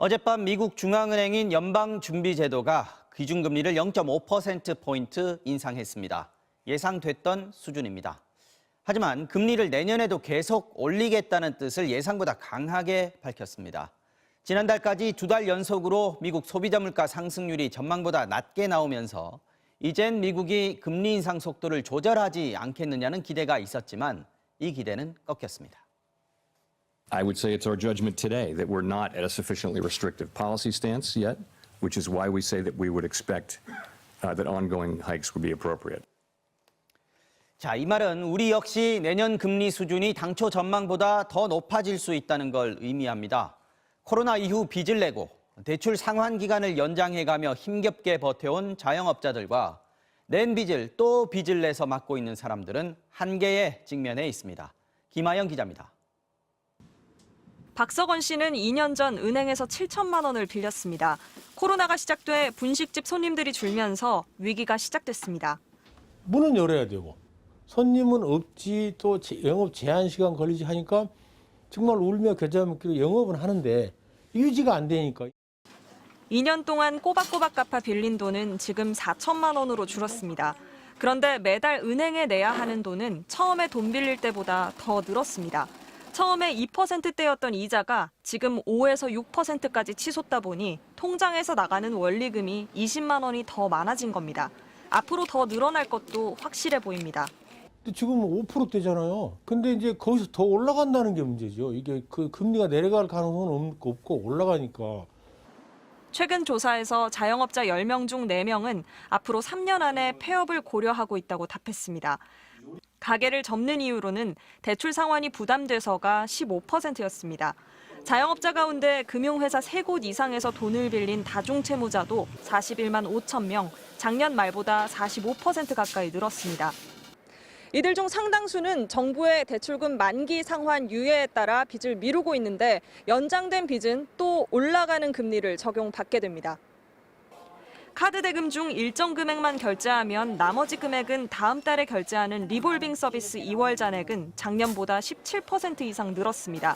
어젯밤 미국 중앙은행인 연방준비제도가 기준금리를 0.5%포인트 인상했습니다. 예상됐던 수준입니다. 하지만 금리를 내년에도 계속 올리겠다는 뜻을 예상보다 강하게 밝혔습니다. 지난달까지 2달 연속으로 미국 소비자 물가 상승률이 전망보다 낮게 나오면서 이젠 미국이 금리 인상 속도를 조절하지 않겠느냐는 기대가 있었지만 이 기대는 꺾였습니다. I would say it's our judgment today that we're not at a sufficiently restrictive policy stance yet, which is why we say that we would expect that ongoing hikes would be appropriate. 자, 이 말은 우리 역시 내년 금리 수준이 당초 전망보다 더 높아질 수 있다는 걸 의미합니다. 코로나 이후 빚을 내고 대출 상환 기간을 연장해가며 힘겹게 버텨온 자영업자들과 낸 빚을 또 빚을 내서 막고 있는 사람들은 한계에 직면해 있습니다. 김아영 기자입니다. 박석원 씨는 2년 전 은행에서 7천만 원을 빌렸습니다. 코로나가 시작돼 분식집 손님들이 줄면서 위기가 시작됐습니다. 문은 열어야 되고 손님은 없지 또 영업 제한 시간 걸리지 하니까 정말 울며 겨자 먹기로 영업은 하는데 유지가 안 되니까. 2년 동안 꼬박꼬박 갚아 빌린 돈은 지금 4천만 원으로 줄었습니다. 그런데 매달 은행에 내야 하는 돈은 처음에 돈 빌릴 때보다 더 늘었습니다. 처음에 2%대였던 이자가 지금 5에서 6%까지 치솟다 보니 통장에서 나가는 원리금이 20만 원이 더 많아진 겁니다. 앞으로 더 늘어날 것도 확실해 보입니다. 근데 지금 5%대잖아요. 근데 이제 거기서 더 올라간다는 게 문제죠. 이게 그 금리가 내려갈 가능성은 없고 올라가니까. 최근 조사에서 자영업자 10명 중 4명은 앞으로 3년 안에 폐업을 고려하고 있다고 답했습니다. 가게를 접는 이유로는 대출 상환이 부담돼서가 15%였습니다. 자영업자 가운데 금융회사 3곳 이상에서 돈을 빌린 다중채무자도 41만 5천 명, 작년 말보다 45% 가까이 늘었습니다. 이들 중 상당수는 정부의 대출금 만기 상환 유예에 따라 빚을 미루고 있는데 연장된 빚은 또 올라가는 금리를 적용받게 됩니다. 카드 대금 중 일정 금액만 결제하면 나머지 금액은 다음 달에 결제하는 리볼빙 서비스 2월 잔액은 작년보다 17% 이상 늘었습니다.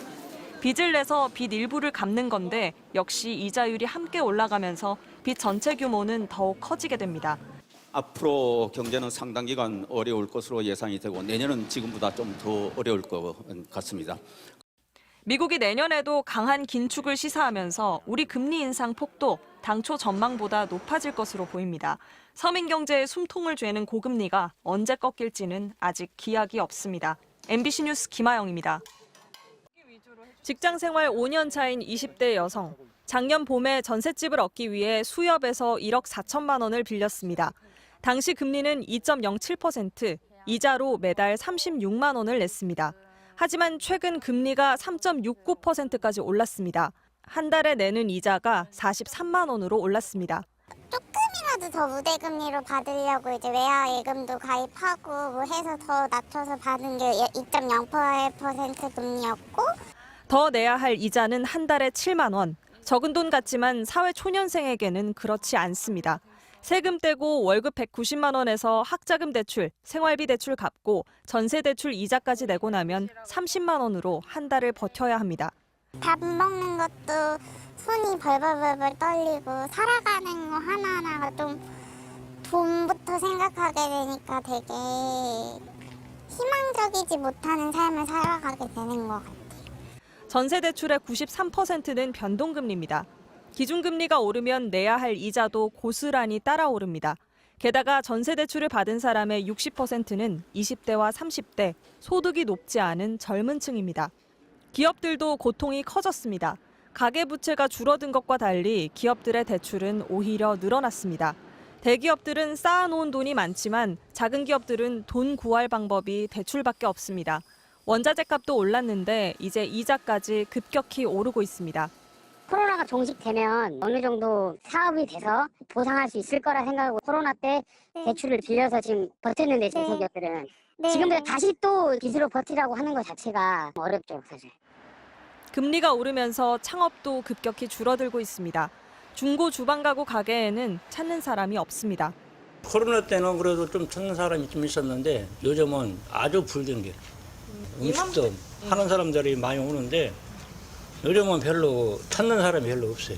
빚을 내서 빚 일부를 갚는 건데 역시 이자율이 함께 올라가면서 빚 전체 규모는 더욱 커지게 됩니다. 앞으로 경제는 상당 기간 어려울 것으로 예상이 되고 내년은 지금보다 좀 더 어려울 것 같습니다. 미국이 내년에도 강한 긴축을 시사하면서 우리 금리 인상 폭도 당초 전망보다 높아질 것으로 보입니다. 서민 경제에 숨통을 죄는 고금리가 언제 꺾일지는 아직 기약이 없습니다. MBC 뉴스 김아영입니다. 직장 생활 5년 차인 20대 여성. 작년 봄에 전셋집을 얻기 위해 수협에서 1억 4천만 원을 빌렸습니다. 당시 금리는 2.07%, 이자로 매달 36만 원을 냈습니다. 하지만 최근 금리가 3.69%까지 올랐습니다. 한 달에 내는 이자가 43만 원으로 올랐습니다. 조금이라도 더 우대금리로 받으려고 이제 외화 예금도 가입하고 뭐 해서 더 낮춰서 받은 게 2.08% 금리였고 더 내야 할 이자는 한 달에 7만 원. 적은 돈 같지만 사회 초년생에게는 그렇지 않습니다. 세금 떼고 월급 190만 원에서 학자금 대출, 생활비 대출 갚고 전세 대출 이자까지 내고 나면 30만 원으로 한 달을 버텨야 합니다. 밥 먹는 것도 손이 벌벌벌 떨리고 살아가는 거 하나하나가 좀 돈부터 생각하게 되니까 되게 희망적이지 못하는 삶을 살아가게 되는 것 같아요. 전세 대출의 93%는 변동금리입니다. 기준금리가 오르면 내야 할 이자도 고스란히 따라 오릅니다. 게다가 전세 대출을 받은 사람의 60%는 20대와 30대, 소득이 높지 않은 젊은 층입니다. 기업들도 고통이 커졌습니다. 가계부채가 줄어든 것과 달리 기업들의 대출은 오히려 늘어났습니다. 대기업들은 쌓아놓은 돈이 많지만 작은 기업들은 돈 구할 방법이 대출밖에 없습니다. 원자재 값도 올랐는데 이제 이자까지 급격히 오르고 있습니다. 코로나가 종식되면 어느 정도 사업이 돼서 보상할 수 있을 거라 생각하고 코로나 때 대출을 빌려서 지금 버텼는데 중소기업들은 지금부터 다시 또 빚으로 버티라고 하는 것 자체가 어렵죠, 사실. 금리가 오르면서 창업도 급격히 줄어들고 있습니다. 중고 주방가구 가게에는 찾는 사람이 없습니다. 코로나 때는 그래도 좀 찾는 사람이 좀 있었는데 요즘은 아주 불경기. 음식점 하는 사람들이 많이 오는데 요즘은 별로 찾는 사람이 별로 없어요.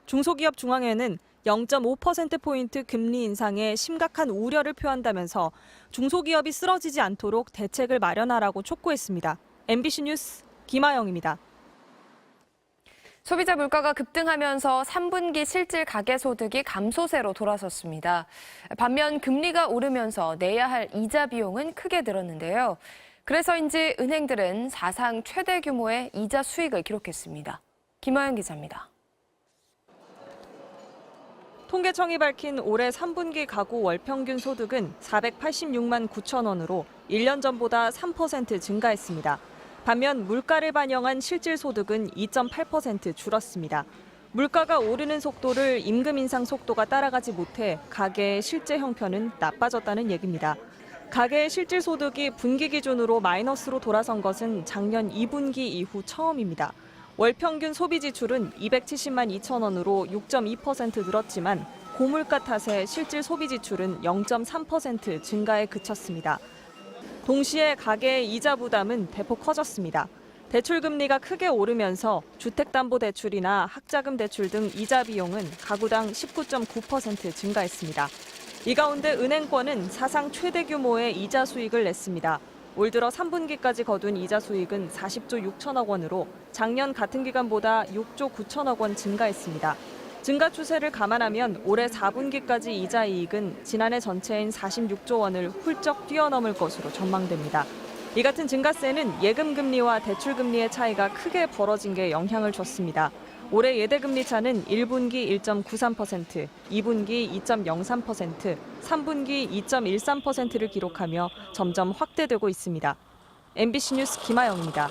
중소기업 중앙회는 0.5%포인트 금리 인상에 심각한 우려를 표한다면서 중소기업이 쓰러지지 않도록 대책을 마련하라고 촉구했습니다. MBC 뉴스 김아영입니다. 소비자 물가가 급등하면서 3분기 실질 가계소득이 감소세로 돌아섰습니다. 반면 금리가 오르면서 내야 할 이자 비용은 크게 늘었는데요. 그래서인지 은행들은 사상 최대 규모의 이자 수익을 기록했습니다. 김아영 기자입니다. 통계청이 밝힌 올해 3분기 가구 월평균 소득은 486만 9천 원으로 1년 전보다 3% 증가했습니다. 반면 물가를 반영한 실질 소득은 2.8% 줄었습니다. 물가가 오르는 속도를 임금 인상 속도가 따라가지 못해 가계의 실제 형편은 나빠졌다는 얘기입니다. 가계의 실질 소득이 분기 기준으로 마이너스로 돌아선 것은 작년 2분기 이후 처음입니다. 월 평균 소비 지출은 270만 2천 원으로 6.2% 늘었지만 고물가 탓에 실질 소비 지출은 0.3% 증가에 그쳤습니다. 동시에 가계의 이자 부담은 대폭 커졌습니다. 대출 금리가 크게 오르면서 주택담보대출이나 학자금 대출 등 이자 비용은 가구당 19.9% 증가했습니다. 이 가운데 은행권은 사상 최대 규모의 이자 수익을 냈습니다. 올 들어 3분기까지 거둔 이자 수익은 40조 6천억 원으로 작년 같은 기간보다 6조 9천억 원 증가했습니다. 증가 추세를 감안하면 올해 4분기까지 이자 이익은 지난해 전체인 46조 원을 훌쩍 뛰어넘을 것으로 전망됩니다. 이 같은 증가세는 예금금리와 대출금리의 차이가 크게 벌어진 게 영향을 줬습니다. 올해 예대금리 차는 1분기 1.93%, 2분기 2.03%, 3분기 2.13%를 기록하며 점점 확대되고 있습니다. MBC 뉴스 김아영입니다.